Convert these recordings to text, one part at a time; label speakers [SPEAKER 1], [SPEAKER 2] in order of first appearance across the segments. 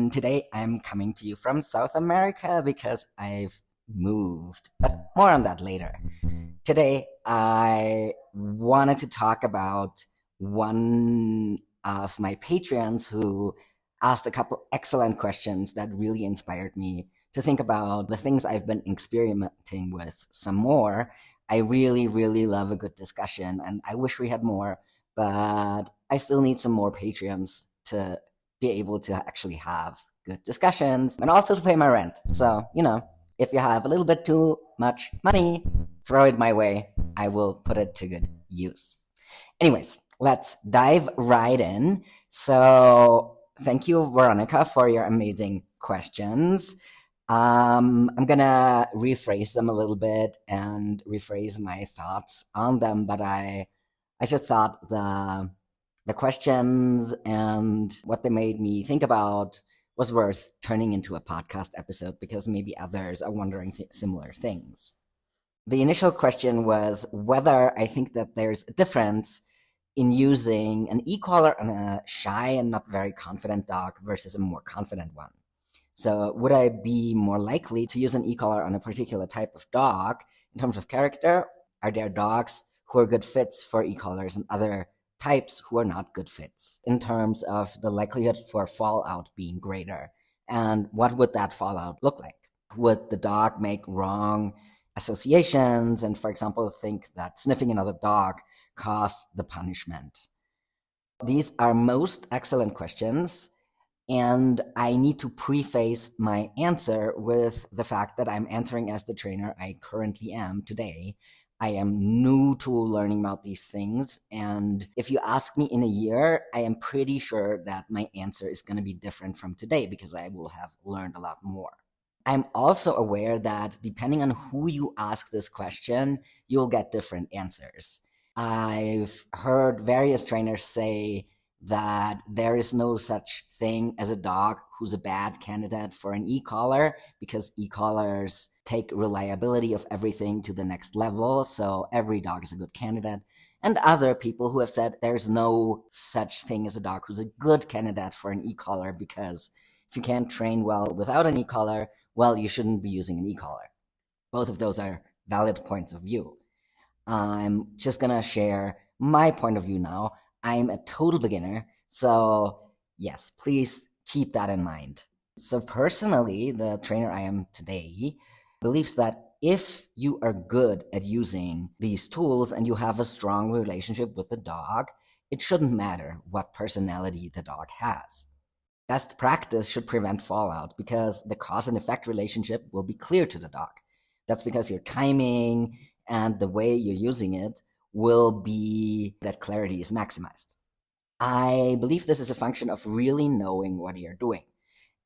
[SPEAKER 1] And today I'm coming to you from South America because I've moved, but more on that later. Today I wanted to talk about one of my Patreons who asked a couple excellent questions that really inspired me to think about the things I've been experimenting with some more. I really, really love a good discussion, and I wish we had more, but I still need some more Patreons to be able to actually have good discussions and also to pay my rent. So, if you have a little bit too much money, throw it my way. I will put it to good use. Anyways, let's dive right in. So, thank you, Veronica, for your amazing questions. I'm gonna rephrase them a little bit and rephrase my thoughts on them, but I just thought the questions and what they made me think about was worth turning into a podcast episode because maybe others are wondering similar things. The initial question was whether I think that there's a difference in using an e-collar on a shy and not very confident dog versus a more confident one. So would I be more likely to use an e-collar on a particular type of dog in terms of character? Are there dogs who are good fits for e-collars and other types who are not good fits in terms of the likelihood for fallout being greater? And what would that fallout look like? Would the dog make wrong associations and, for example, think that sniffing another dog caused the punishment? These are most excellent questions, and I need to preface my answer with the fact that I'm answering as the trainer I currently am today. I am new to learning about these things, and if you ask me in a year, I am pretty sure that my answer is going to be different from today because I will have learned a lot more. I'm also aware that depending on who you ask this question, you'll get different answers. I've heard various trainers say that there is no such thing as a dog who's a bad candidate for an e-collar because e-collars take reliability of everything to the next level, so every dog is a good candidate. And other people who have said there's no such thing as a dog who's a good candidate for an e-collar because if you can't train well without an e-collar, well, you shouldn't be using an e-collar. Both of those are valid points of view. I'm just gonna share my point of view now. I'm a total beginner, so yes, please keep that in mind. So personally, the trainer I am today believes that if you are good at using these tools and you have a strong relationship with the dog, it shouldn't matter what personality the dog has. Best practice should prevent fallout because the cause and effect relationship will be clear to the dog. That's because your timing and the way you're using it will be that clarity is maximized. I believe this is a function of really knowing what you're doing.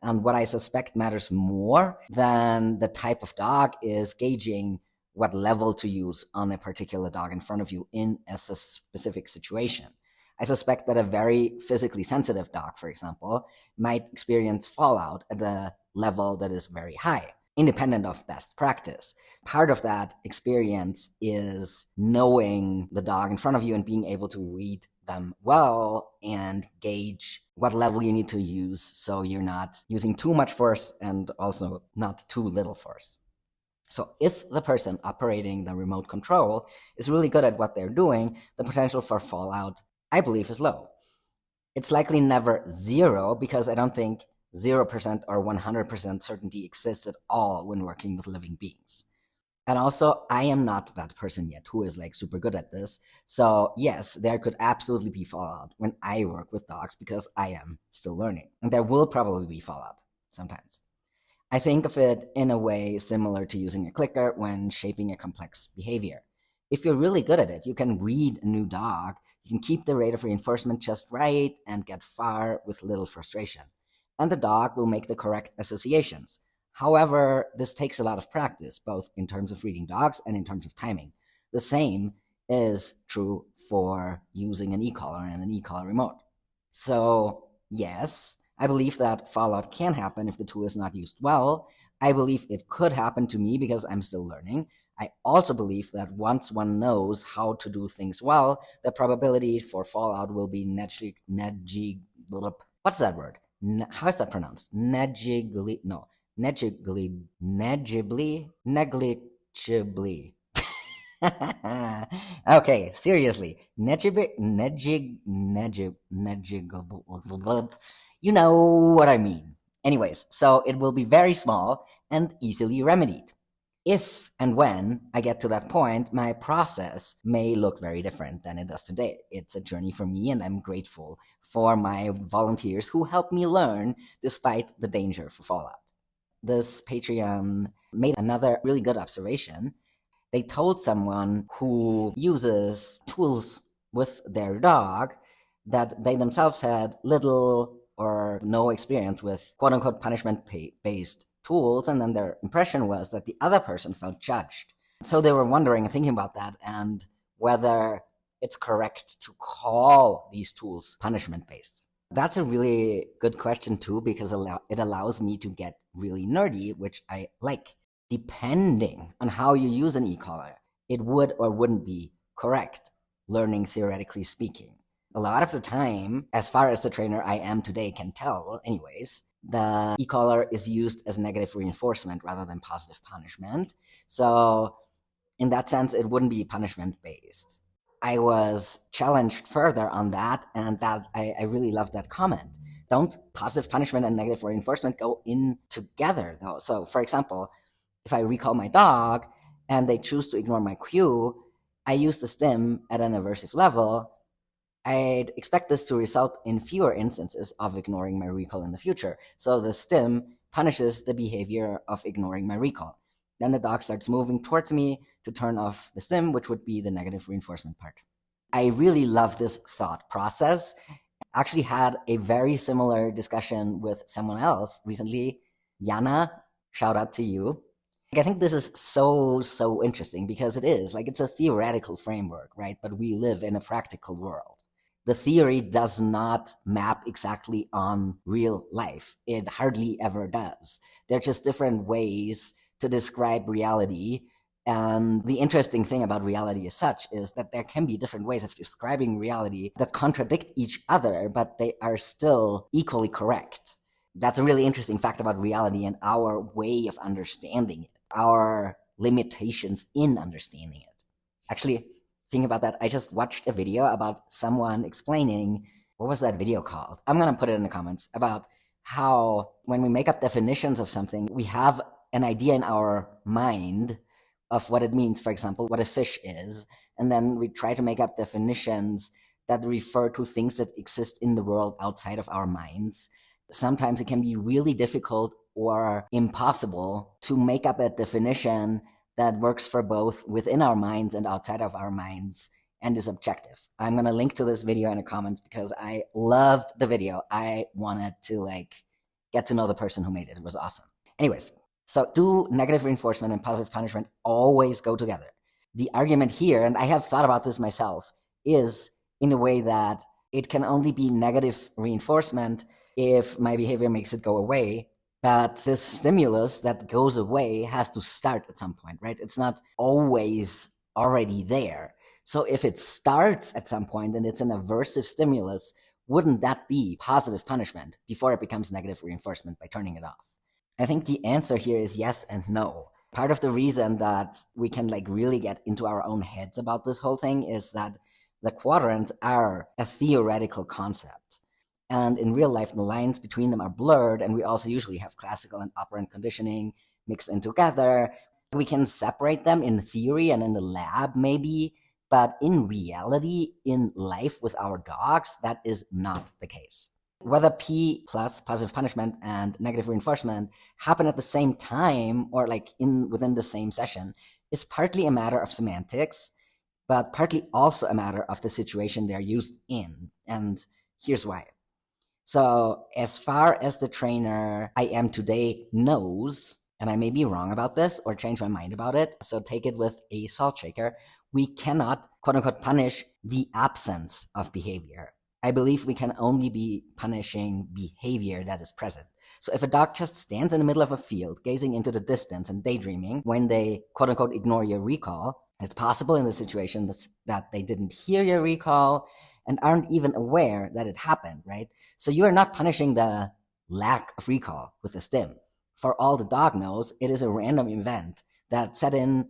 [SPEAKER 1] And what I suspect matters more than the type of dog is gauging what level to use on a particular dog in front of you in a specific situation. I suspect that a very physically sensitive dog, for example, might experience fallout at a level that is very high, independent of best practice. Part of that experience is knowing the dog in front of you and being able to read them well and gauge what level you need to use so you're not using too much force and also not too little force. So if the person operating the remote control is really good at what they're doing, the potential for fallout, I believe, is low. It's likely never zero because I don't think 0% or 100% certainty exists at all when working with living beings. And also, I am not that person yet who is super good at this. So yes, there could absolutely be fallout when I work with dogs because I am still learning. And there will probably be fallout sometimes. I think of it in a way similar to using a clicker when shaping a complex behavior. If you're really good at it, you can read a new dog, you can keep the rate of reinforcement just right and get far with little frustration. And the dog will make the correct associations. However, this takes a lot of practice, both in terms of reading dogs and in terms of timing. The same is true for using an e-collar and an e-collar remote. So yes, I believe that fallout can happen if the tool is not used well. I believe it could happen to me because I'm still learning. I also believe that once one knows how to do things well, the probability for fallout will be what's that word? how is that pronounced? Negligibly, no, negligibly. Okay, seriously, negligibly. You know what I mean. Anyways, so it will be very small and easily remedied. If and when I get to that point, my process may look very different than it does today. It's a journey for me, and I'm grateful for my volunteers who help me learn despite the danger for fallout. This Patreon made another really good observation. They told someone who uses tools with their dog that they themselves had little or no experience with quote unquote punishment based tools, and then their impression was that the other person felt judged. So they were wondering and thinking about that and whether it's correct to call these tools punishment based. That's a really good question too, because it allows me to get really nerdy, which I like. Depending on how you use an e-collar, it would or wouldn't be correct, learning theoretically speaking. A lot of the time, as far as the trainer I am today can tell anyways, the e-collar is used as negative reinforcement rather than positive punishment. So in that sense, it wouldn't be punishment based. I was challenged further on that, and that I really loved that comment. Don't positive punishment and negative reinforcement go in together though? So for example, if I recall my dog and they choose to ignore my cue, I use the stim at an aversive level. I'd expect this to result in fewer instances of ignoring my recall in the future. So the stim punishes the behavior of ignoring my recall. Then the dog starts moving towards me to turn off the stim, which would be the negative reinforcement part. I really love this thought process. I actually had a very similar discussion with someone else recently. Yana, shout out to you. I think this is so interesting because it is like it's a theoretical framework, right? But we live in a practical world. The theory does not map exactly on real life. It hardly ever does. They're just different ways to describe reality. And the interesting thing about reality as such is that there can be different ways of describing reality that contradict each other, but they are still equally correct. That's a really interesting fact about reality and our way of understanding it, our limitations in understanding it. Actually, think about that. I just watched a video about someone explaining, what was that video called? I'm going to put it in the comments, about how when we make up definitions of something, we have an idea in our mind of what it means. For example, what a fish is. And then we try to make up definitions that refer to things that exist in the world outside of our minds. Sometimes it can be really difficult or impossible to make up a definition that works for both within our minds and outside of our minds and is objective. I'm going to link to this video in the comments because I loved the video. I wanted to get to know the person who made it. It was awesome. Anyways, so do negative reinforcement and positive punishment always go together? The argument here, and I have thought about this myself, is in a way that it can only be negative reinforcement if my behavior makes it go away. But this stimulus that goes away has to start at some point, right? It's not always already there. So if it starts at some point and it's an aversive stimulus, wouldn't that be positive punishment before it becomes negative reinforcement by turning it off? I think the answer here is yes and no. Part of the reason that we can really get into our own heads about this whole thing is that the quadrants are a theoretical concept. And in real life, the lines between them are blurred, and we also usually have classical and operant conditioning mixed in together. We can separate them in theory and in the lab, maybe, but in reality, in life with our dogs, that is not the case. Whether P plus positive punishment and negative reinforcement happen at the same time or within the same session is partly a matter of semantics, but partly also a matter of the situation they're used in. And here's why. So as far as the trainer I am today knows, and I may be wrong about this or change my mind about it, so take it with a salt shaker, we cannot, quote unquote, punish the absence of behavior. I believe we can only be punishing behavior that is present. So if a dog just stands in the middle of a field, gazing into the distance and daydreaming when they, quote unquote, ignore your recall, it's possible in the situation that they didn't hear your recall and aren't even aware that it happened, right? So you are not punishing the lack of recall with the stim. For all the dog knows, it is a random event that set in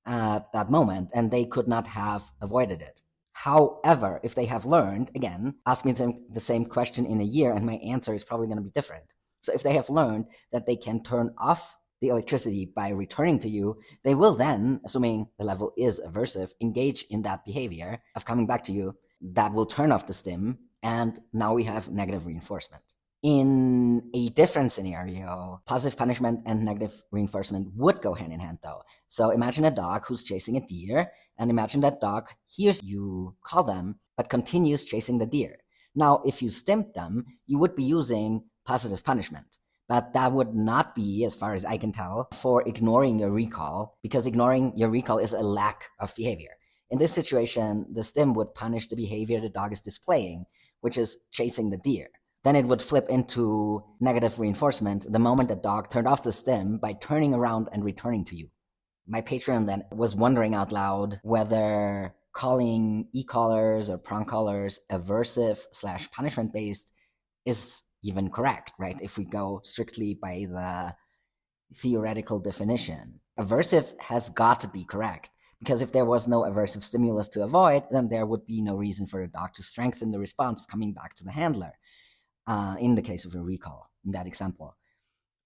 [SPEAKER 1] at that moment, and they could not have avoided it. However, if they have learned, again, ask me the same question in a year, and my answer is probably going to be different. So if they have learned that they can turn off the electricity by returning to you, they will then, assuming the level is aversive, engage in that behavior of coming back to you. That will turn off the stim, and now we have negative reinforcement. In a different scenario, positive punishment and negative reinforcement would go hand in hand, though. So imagine a dog who's chasing a deer, and imagine that dog hears you call them, but continues chasing the deer. Now, if you stimmed them, you would be using positive punishment. But that would not be, as far as I can tell, for ignoring your recall, because ignoring your recall is a lack of behavior. In this situation, the stim would punish the behavior the dog is displaying, which is chasing the deer. Then it would flip into negative reinforcement the moment the dog turned off the stim by turning around and returning to you. My patron then was wondering out loud whether calling e-collars or prong collars aversive/punishment based is even correct, right? If we go strictly by the theoretical definition. Aversive has got to be correct, because if there was no aversive stimulus to avoid, then there would be no reason for a dog to strengthen the response of coming back to the handler. In the case of a recall, in that example.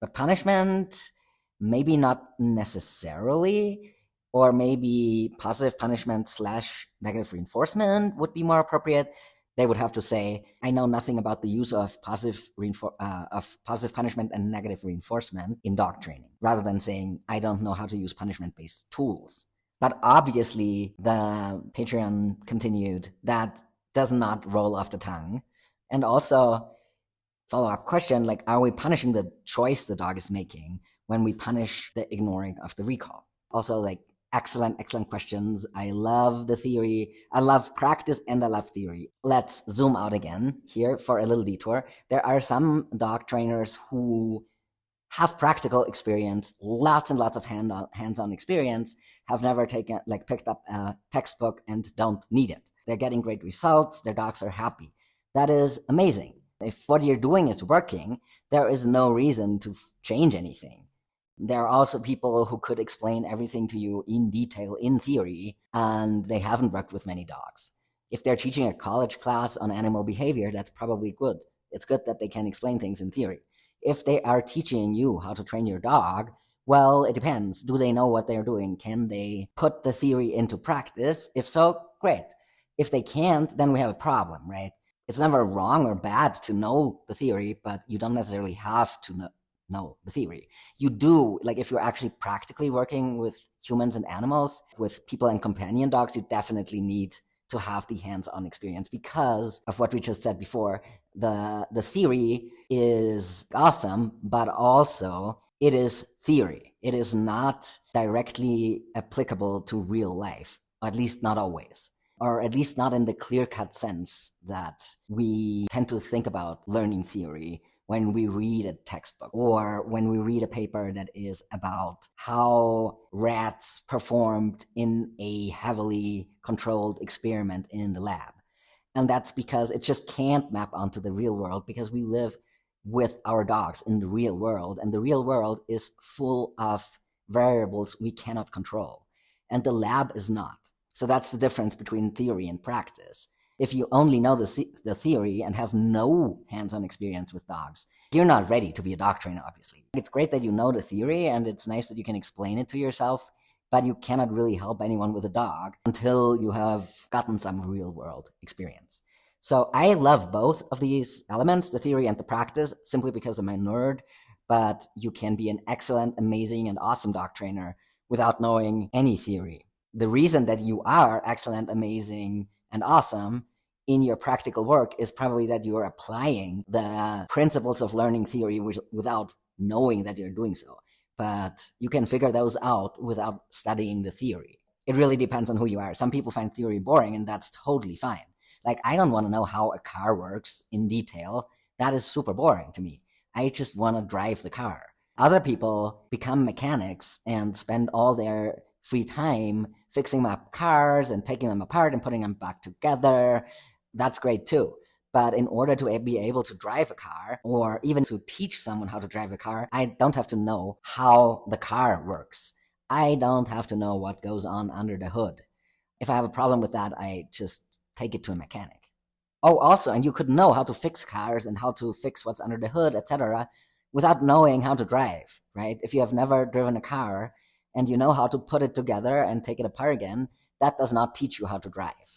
[SPEAKER 1] But punishment, maybe not necessarily, or maybe positive punishment / negative reinforcement would be more appropriate. They would have to say, I know nothing about the use of positive punishment and negative reinforcement in dog training, rather than saying, I don't know how to use punishment-based tools. But obviously, the Patreon continued, that does not roll off the tongue. And also, follow-up question, like, are we punishing the choice the dog is making when we punish the ignoring of the recall? Also, like, excellent questions. I love the theory. I love practice and I love theory. Let's zoom out again here for a little detour. There are some dog trainers who have practical experience, lots and lots of hands-on experience, have never picked up a textbook and don't need it. They're getting great results. Their dogs are happy. That is amazing. If what you're doing is working, there is no reason to change anything. There are also people who could explain everything to you in detail in theory, and they haven't worked with many dogs. If they're teaching a college class on animal behavior, that's probably good. It's good that they can explain things in theory. If they are teaching you how to train your dog, well, it depends. Do they know what they're doing? Can they put the theory into practice? If so, great. If they can't, then we have a problem, right? It's never wrong or bad to know the theory, but you don't necessarily have to know the theory. You do, like if you're actually practically working with humans and animals, with people and companion dogs, you definitely need to have the hands-on experience because of what we just said before. The theory is awesome, but also it is theory. It is not directly applicable to real life, at least not always. Or at least not in the clear-cut sense that we tend to think about learning theory when we read a textbook or when we read a paper that is about how rats performed in a heavily controlled experiment in the lab. And that's because it just can't map onto the real world, because we live with our dogs in the real world, and the real world is full of variables we cannot control, and the lab is not. So that's the difference between theory and practice. If you only know the theory and have no hands-on experience with dogs, you're not ready to be a dog trainer, obviously. It's great that you know the theory and it's nice that you can explain it to yourself, but you cannot really help anyone with a dog until you have gotten some real-world experience. So I love both of these elements, the theory and the practice, simply because I'm a nerd, but you can be an excellent, amazing, and awesome dog trainer without knowing any theory. The reason that you are excellent, amazing, and awesome in your practical work is probably that you are applying the principles of learning theory without knowing that you're doing so. But you can figure those out without studying the theory. It really depends on who you are. Some people find theory boring, and that's totally fine. Like, I don't want to know how a car works in detail. That is super boring to me. I just want to drive the car. Other people become mechanics and spend all their free time fixing up cars and taking them apart and putting them back together. That's great too. But in order to be able to drive a car, or even to teach someone how to drive a car, I don't have to know how the car works. I don't have to know what goes on under the hood. If I have a problem with that, I just take it to a mechanic. Oh, also, and you could know how to fix cars and how to fix what's under the hood, etc., without knowing how to drive, right? If you have never driven a car and you know how to put it together and take it apart again, that does not teach you how to drive.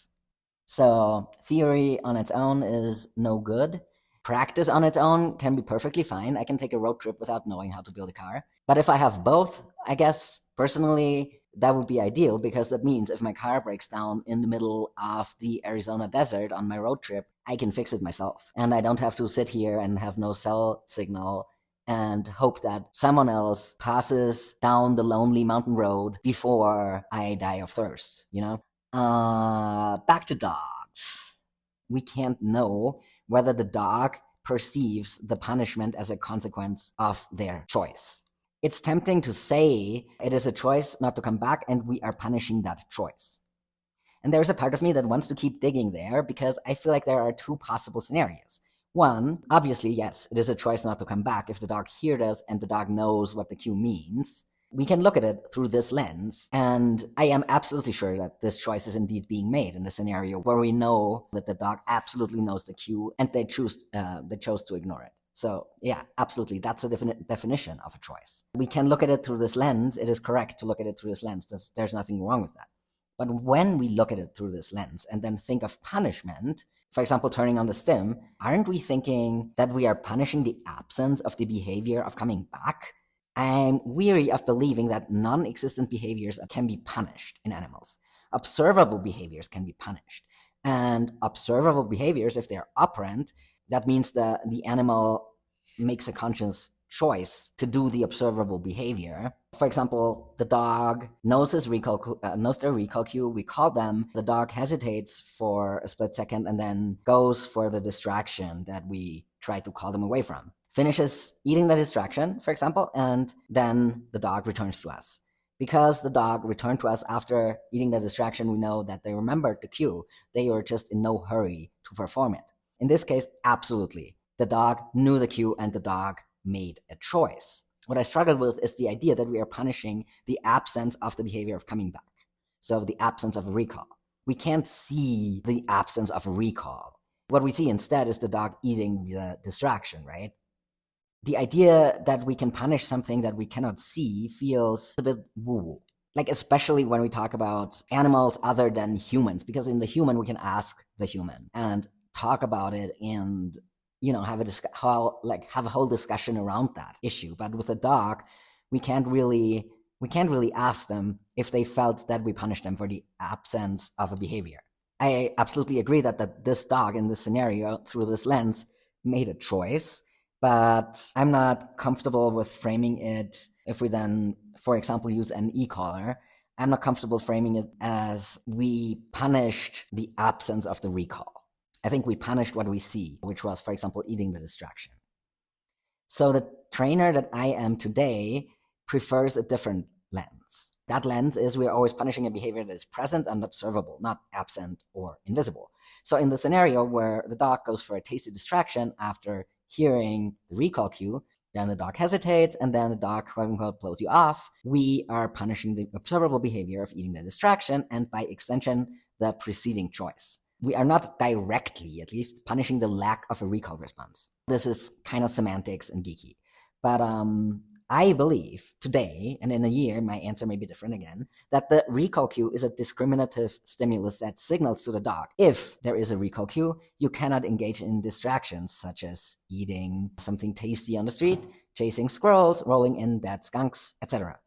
[SPEAKER 1] So theory on its own is no good. Practice on its own can be perfectly fine. I can take a road trip without knowing how to build a car. But if I have both, I guess personally that would be ideal, because that means if my car breaks down in the middle of the Arizona desert on my road trip, I can fix it myself. And I don't have to sit here and have no cell signal and hope that someone else passes down the lonely mountain road before I die of thirst, you know? Back to dogs. We can't know whether the dog perceives the punishment as a consequence of their choice. It's tempting to say it is a choice not to come back and we are punishing that choice. And there's a part of me that wants to keep digging there, because I feel like there are two possible scenarios. One, obviously, yes, it is a choice not to come back if the dog hears us and the dog knows what the cue means. We can look at it through this lens, and I am absolutely sure that this choice is indeed being made in the scenario where we know that the dog absolutely knows the cue and they chose to ignore it. So yeah, absolutely, that's a definition of a choice. We can look at it through this lens. It is correct to look at it through this lens. There's nothing wrong with that. But when we look at it through this lens and then think of punishment, for example, turning on the stim, aren't we thinking that we are punishing the absence of the behavior of coming back? I'm weary of believing that non-existent behaviors can be punished in animals. Observable behaviors can be punished. And observable behaviors, if they're operant, that means that the animal makes a conscious choice to do the observable behavior. For example, the dog knows their recall cue. We call them. The dog hesitates for a split second and then goes for the distraction that we try to call them away from. Finishes eating the distraction, for example, and then the dog returns to us. Because the dog returned to us after eating the distraction, we know that they remembered the cue. They were just in no hurry to perform it. In this case, absolutely. The dog knew the cue and the dog made a choice. What I struggled with is the idea that we are punishing the absence of the behavior of coming back. So the absence of a recall. We can't see the absence of a recall. What we see instead is the dog eating the distraction, right? The idea that we can punish something that we cannot see feels a bit woo. Like, especially when we talk about animals other than humans, because in the human, we can ask the human and talk about it and, you know, have a whole discussion around that issue. But with a dog, we can't really ask them if they felt that we punished them for the absence of a behavior. I absolutely agree that this dog in this scenario, through this lens, made a choice. But I'm not comfortable with framing it, if we then, for example, use an e-collar, I'm not comfortable framing it as we punished the absence of the recall. I think we punished what we see, which was, for example, eating the distraction. So the trainer that I am today prefers a different lens. That lens is we're always punishing a behavior that is present and observable, not absent or invisible. So in the scenario where the dog goes for a tasty distraction after hearing the recall cue, then the dog hesitates, and then the dog, quote unquote, blows you off. We are punishing the observable behavior of eating the distraction, and by extension, the preceding choice. We are not directly, at least, punishing the lack of a recall response. This is kind of semantics and geeky. But I believe today, and in a year, my answer may be different again, that the recall cue is a discriminative stimulus that signals to the dog, if there is a recall cue, you cannot engage in distractions such as eating something tasty on the street, chasing squirrels, rolling in dead skunks, etc.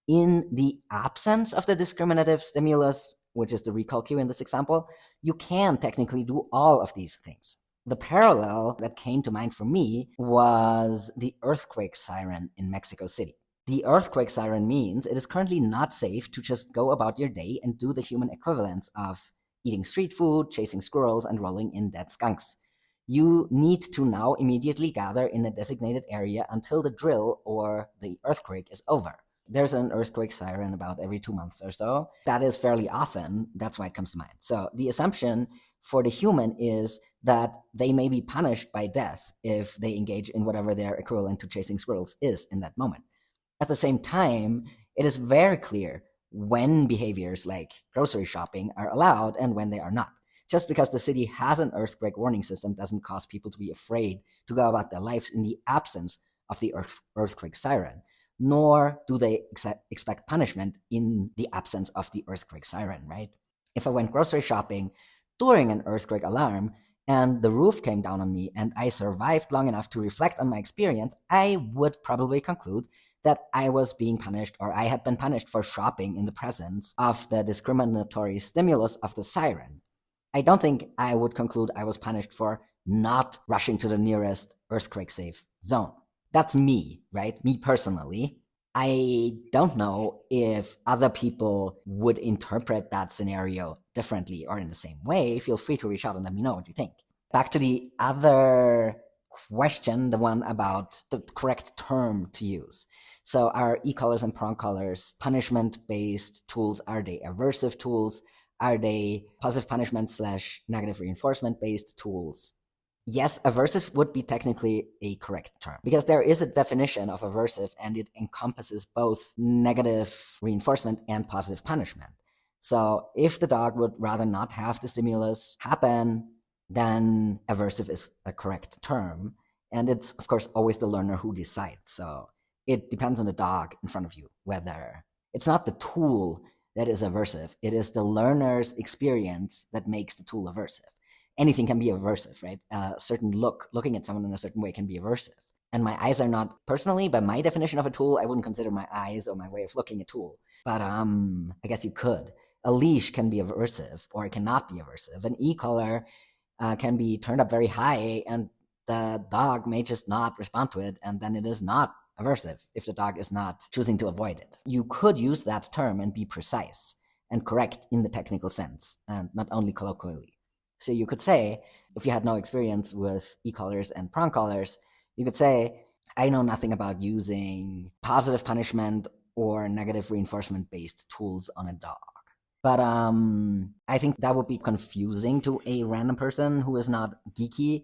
[SPEAKER 1] In the absence of the discriminative stimulus, which is the recall cue in this example, you can technically do all of these things. The parallel that came to mind for me was the earthquake siren in Mexico City. The earthquake siren means it is currently not safe to just go about your day and do the human equivalents of eating street food, chasing squirrels, and rolling in dead skunks. You need to now immediately gather in a designated area until the drill or the earthquake is over. There's an earthquake siren about every 2 months or so. That is fairly often. That's why it comes to mind. So the assumption for the human is that they may be punished by death if they engage in whatever their equivalent to chasing squirrels is in that moment. At the same time, it is very clear when behaviors like grocery shopping are allowed and when they are not. Just because the city has an earthquake warning system doesn't cause people to be afraid to go about their lives in the absence of the earthquake siren, nor do they expect punishment in the absence of the earthquake siren, right? If I went grocery shopping during an earthquake alarm and the roof came down on me and I survived long enough to reflect on my experience, I would probably conclude that I was being punished, or I had been punished for shopping in the presence of the discriminatory stimulus of the siren. I don't think I would conclude I was punished for not rushing to the nearest earthquake-safe zone. That's me, right? Me personally. I don't know if other people would interpret that scenario differently or in the same way. Feel free to reach out and let me know what you think. Back to the other question, the one about the correct term to use. So are e-collars and prong collars punishment-based tools? Are they aversive tools? Are they positive punishment / negative reinforcement-based tools? Yes, aversive would be technically a correct term because there is a definition of aversive and it encompasses both negative reinforcement and positive punishment. So if the dog would rather not have the stimulus happen, then aversive is the correct term. And it's, of course, always the learner who decides. So it depends on the dog in front of you, whether it's not the tool that is aversive. It is the learner's experience that makes the tool aversive. Anything can be aversive, right? A certain looking at someone in a certain way can be aversive. And my eyes are not, personally, by my definition of a tool, I wouldn't consider my eyes or my way of looking a tool. But I guess you could. A leash can be aversive or it cannot be aversive. An e-collar can be turned up very high and the dog may just not respond to it, and then it is not aversive if the dog is not choosing to avoid it. You could use that term and be precise and correct in the technical sense and not only colloquially. So you could say, if you had no experience with e-collars and prong collars, you could say, I know nothing about using positive punishment or negative reinforcement-based tools on a dog. But I think that would be confusing to a random person who is not geeky,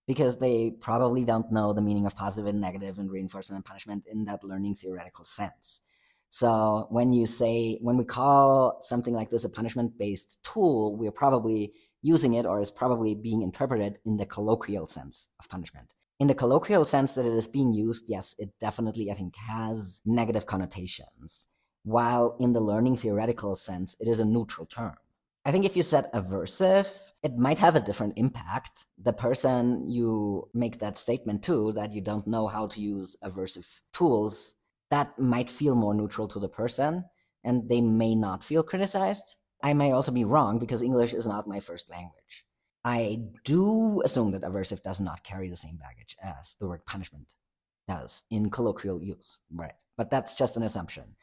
[SPEAKER 1] because they probably don't know the meaning of positive and negative and reinforcement and punishment in that learning theoretical sense. So when we call something like this a punishment-based tool, we're probably using it, or is probably being interpreted in the colloquial sense of punishment. In the colloquial sense that it is being used, yes, it definitely, I think, has negative connotations, while in the learning theoretical sense, it is a neutral term. I think if you said aversive, it might have a different impact. The person you make that statement to, that you don't know how to use aversive tools, that might feel more neutral to the person, and they may not feel criticized. I may also be wrong because English is not my first language. I do assume that aversive does not carry the same baggage as the word punishment does in colloquial use, right? But that's just an assumption.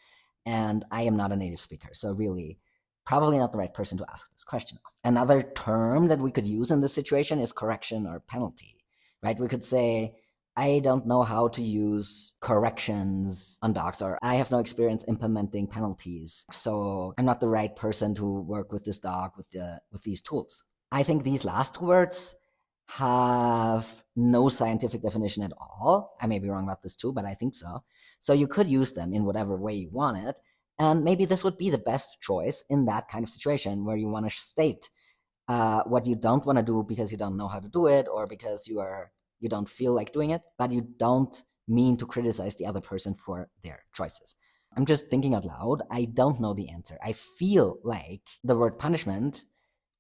[SPEAKER 1] And I am not a native speaker, so really, probably not the right person to ask this question of. Another term that we could use in this situation is correction or penalty, right? We could say, I don't know how to use corrections on dogs, or I have no experience implementing penalties, so I'm not the right person to work with this dog with these tools. I think these last two words have no scientific definition at all. I may be wrong about this too, but I think so. So you could use them in whatever way you want it. And maybe this would be the best choice in that kind of situation where you want to state what you don't want to do because you don't know how to do it, or because you don't feel like doing it, but you don't mean to criticize the other person for their choices. I'm just thinking out loud. I don't know the answer. I feel like the word punishment,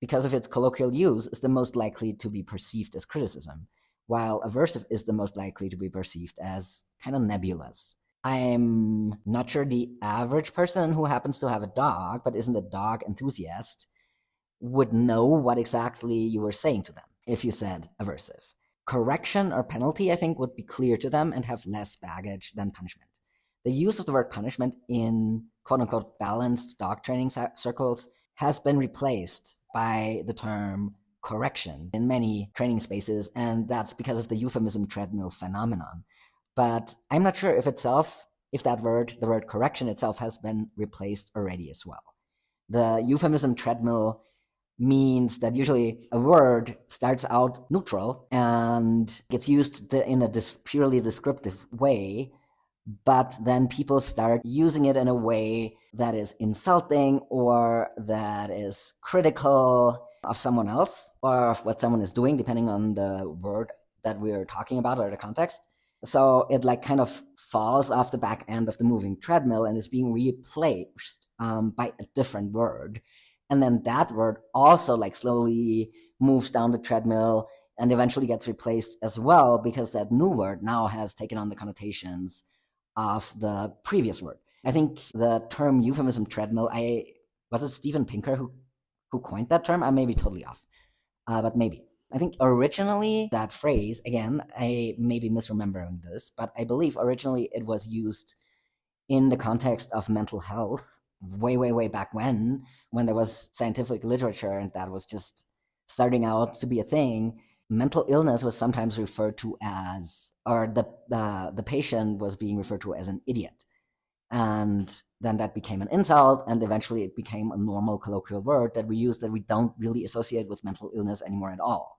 [SPEAKER 1] because of its colloquial use, is the most likely to be perceived as criticism, while aversive is the most likely to be perceived as kind of nebulous. I'm not sure the average person who happens to have a dog but isn't a dog enthusiast would know what exactly you were saying to them if you said aversive. Correction or penalty, I think, would be clear to them and have less baggage than punishment. The use of the word punishment in quote-unquote balanced dog training circles has been replaced by the term correction in many training spaces, and that's because of the euphemism treadmill phenomenon. But I'm not sure if the word correction itself has been replaced already as well. The euphemism treadmill means that usually a word starts out neutral and gets used in a purely descriptive way, but then people start using it in a way that is insulting or that is critical of someone else or of what someone is doing, depending on the word that we're talking about or the context. So it like kind of falls off the back end of the moving treadmill and is being replaced by a different word. And then that word also like slowly moves down the treadmill and eventually gets replaced as well, because that new word now has taken on the connotations of the previous word. I think the term euphemism treadmill, was it Steven Pinker who coined that term? I may be totally off, but maybe. I think originally that phrase, again, I may be misremembering this, but I believe originally it was used in the context of mental health way back when there was scientific literature and that was just starting out to be a thing. Mental illness was sometimes referred to as, or the patient was being referred to as an idiot. And then that became an insult, and eventually it became a normal colloquial word that we use that we don't really associate with mental illness anymore at all.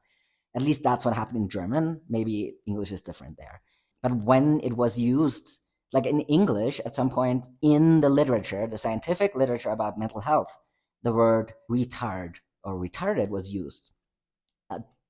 [SPEAKER 1] At least that's what happened in German. Maybe English is different there. But when it was used, like in English, at some point in the literature, the scientific literature about mental health, the word retard or retarded was used,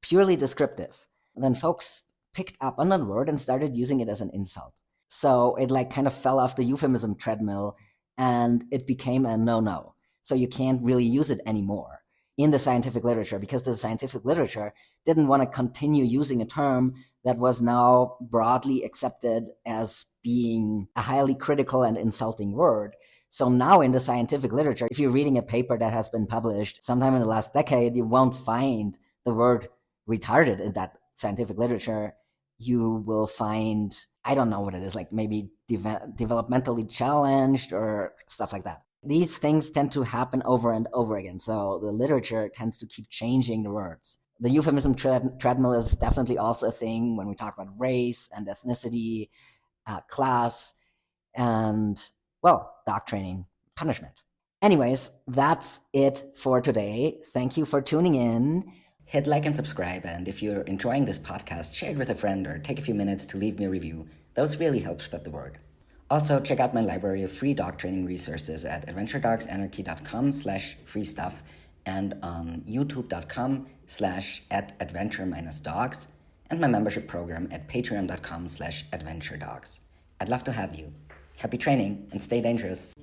[SPEAKER 1] purely descriptive. And then folks picked up on that word and started using it as an insult. So it like kind of fell off the euphemism treadmill and it became a no-no. So you can't really use it anymore in the scientific literature, because the scientific literature didn't want to continue using a term that was now broadly accepted as being a highly critical and insulting word. So now in the scientific literature, if you're reading a paper that has been published sometime in the last decade, you won't find the word retarded in that scientific literature. You will find, I don't know what it is, like maybe developmentally challenged or stuff like that. These things tend to happen over and over again. So the literature tends to keep changing the words. The euphemism treadmill is definitely also a thing when we talk about race and ethnicity, class, and, well, dog training, punishment. Anyways, that's it for today. Thank you for tuning in. Hit like and subscribe, and if you're enjoying this podcast, share it with a friend or take a few minutes to leave me a review. Those really help spread the word. Also, check out my library of free dog training resources at adventuredogsanarchy.com/free stuff and on youtube.com/@adventure-dogs, and my membership program at patreon.com/adventuredogs. I'd love to have you. Happy training and stay dangerous.